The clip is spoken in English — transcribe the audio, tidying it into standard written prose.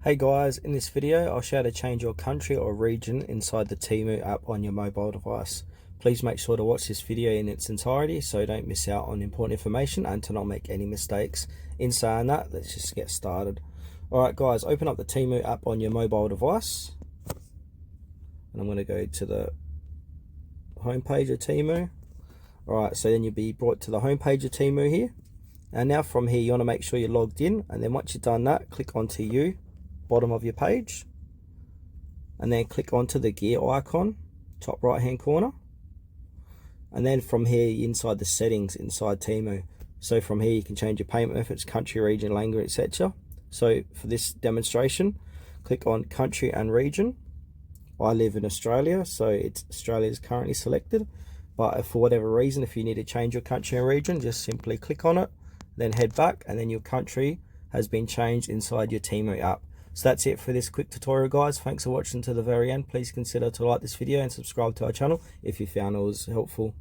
Hey guys, in this video I'll show you how to change your country or region inside the Temu app on your mobile device. Please make sure to watch this video in its entirety so you don't miss out on important information and to not make any mistakes. In saying that, let's just get started. Alright guys, open up the Temu app on your mobile device. And I'm going to go to the home page of Temu. Alright, so then you'll be brought to the home page of Temu here. And now from here you want to make sure you're logged in, and then once you've done that, click onto you, bottom of your page, and then click onto the gear icon, top right hand corner. And then from here, inside the settings inside Temu. So from here you can change your payment methods, country, region, language, etc. So for this demonstration, click on country and region. I live in Australia, so Australia is currently selected. But if for whatever reason, if you need to change your country and region, just simply click on it, then head back, and then your country has been changed inside your Temu app. So that's it for this quick tutorial guys. Thanks for watching to the very end. Please consider to like this video and subscribe to our channel if you found it was helpful.